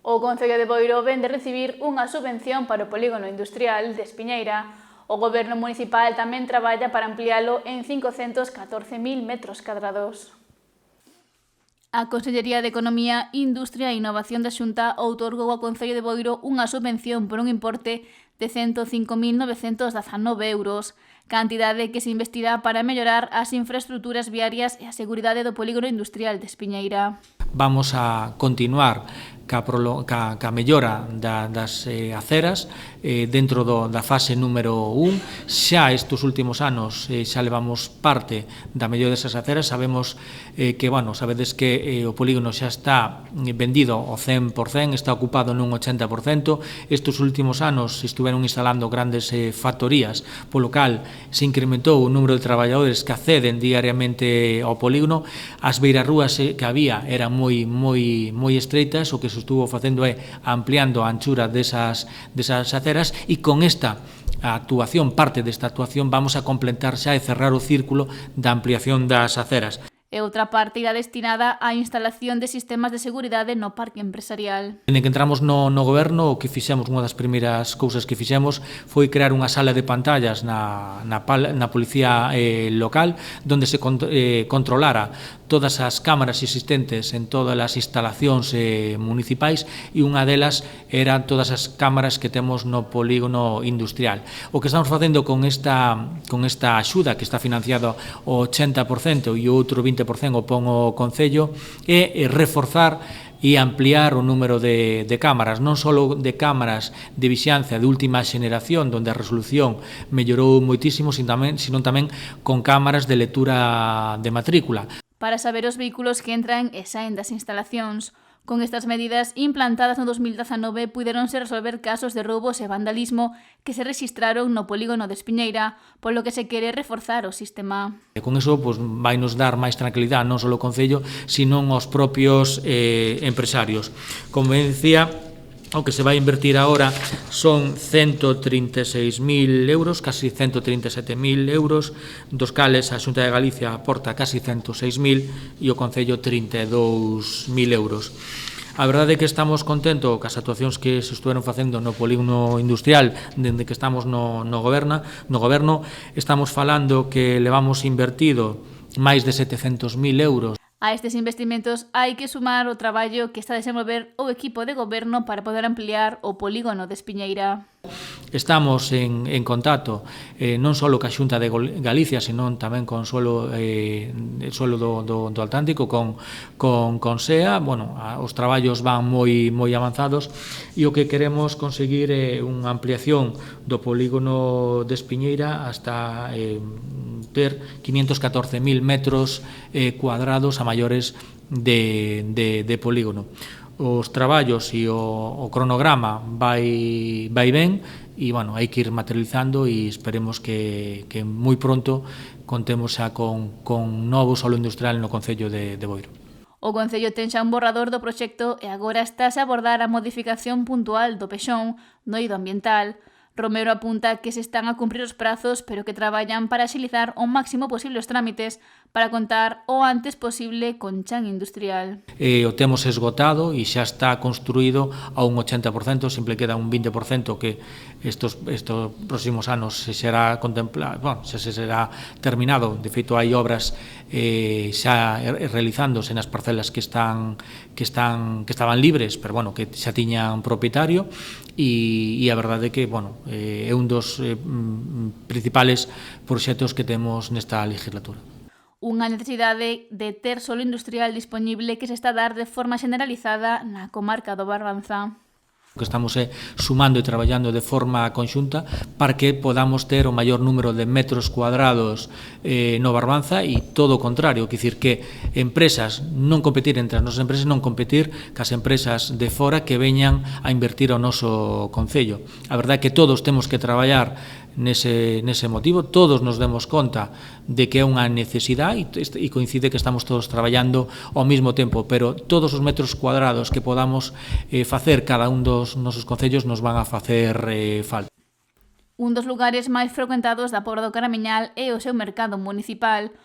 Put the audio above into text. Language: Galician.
O Concello de Boiro vén de recibir unha subvención para o polígono industrial de Espiñeira. O Goberno municipal tamén traballa para ampliálo en 514.000 metros cadrados. A Consellería de Economía, Industria e Innovación da Xunta outorgou ao Concello de Boiro unha subvención por un importe de 105.919 euros, cantidade que se investirá para mellorar as infraestructuras viarias e a seguridade do polígono industrial de Espiñeira. Vamos a continuar ca mellora das aceras dentro da fase número 1. Xa estes últimos anos xa levamos parte da mellora desas aceras. Sabemos que, sabedes que o polígono xa está vendido ao 100%, está ocupado nun 80%. Estes últimos anos estuveron instalando grandes factorías, polo cal se incrementou o número de traballadores que acceden diariamente ao polígono. As beirarrúas que había eran moi estreitas, o que se estuvo facendo é ampliando a anchura desas aceras, e con esta actuación, parte desta actuación, vamos a completar xa e cerrar o círculo da ampliación das aceras. E outra parte irá destinada á instalación de sistemas de seguridade no parque empresarial. Dende que entramos no goberno, o que fixemos, unha das primeiras cousas que fixemos foi crear unha sala de pantallas na policía local, onde se controlara todas as cámaras existentes en todas as instalacións municipais, e unha delas eran todas as cámaras que temos no polígono industrial. O que estamos facendo con esta axuda, que está financiada ao 80% e o outro 20% o pon o Concello, é reforzar e ampliar o número de cámaras, non só de cámaras de vixiancia de última xeneración, onde a resolución mellorou moitísimo, sino tamén con cámaras de lectura de matrícula. Para saber os vehículos que entran e saen das instalacións. Con estas medidas implantadas no 2019 puideronse resolver casos de roubos e vandalismo que se rexistraron no polígono de Espiñeira, polo que se quere reforzar o sistema. Con iso vai nos dar máis tranquilidade non só ao Concello, sino aos propios empresarios. Como decía, o que se vai invertir agora son 136.000 euros, casi 137.000 euros, dos cales a Xunta de Galicia aporta casi 106.000 e o Concello 32.000 euros. A verdade é que estamos contentos cas actuacións que se estuveron facendo no polígono industrial dende que estamos no goberno. Estamos falando que levamos invertido máis de 700.000 euros. A estes investimentos hai que sumar o traballo que está a desenvolver o equipo de goberno para poder ampliar o polígono de Espiñeira. Estamos en contacto non só ca Xunta de Galicia, senón tamén con suelo do Atlántico, con SEA. Os traballos van moi avanzados e o que queremos conseguir é unha ampliación do polígono de Espiñeira hasta ter 514.000 metros cuadrados a maiores de polígono. Os traballos e o cronograma vai ben, e hai que ir materializando, e esperemos que moi pronto contemos xa con novo solo industrial no Concello de Boiro. O Concello ten xa un borrador do proxecto e agora estáse a abordar a modificación puntual do pexón no eido ambiental. Romero apunta que se están a cumprir os prazos, pero que traballan para axilizar o máximo posible os trámites para contar o antes posible con chan industrial. O temos esgotado e xa está construído a un 80%, sempre queda un 20% que estos próximos anos se será contemplado, se será terminado. De feito, hai obras xa realizándose nas parcelas que estaban libres, pero que xa tiñan propietario, e a verdade é que é un dos principales proxectos que temos nesta legislatura. Unha necesidade de ter solo industrial dispoñible que se está a dar de forma generalizada na comarca do Barbanza. Que estamos sumando e traballando de forma conxunta para que podamos ter o maior número de metros cuadrados no Barbanza, e todo o contrario, que dicir que empresas non competir entre as nosas empresas, non competir cas empresas de fora que veñan a invertir ao noso Concello. A verdade é que todos temos que traballar nese motivo, todos nos demos conta de que é unha necesidade, e coincide que estamos todos traballando ao mesmo tempo, pero todos os metros cuadrados que podamos facer cada un dos nosos concellos nos van a facer falta. Un dos lugares máis frecuentados da Pobra do Caramiñal é o seu mercado municipal,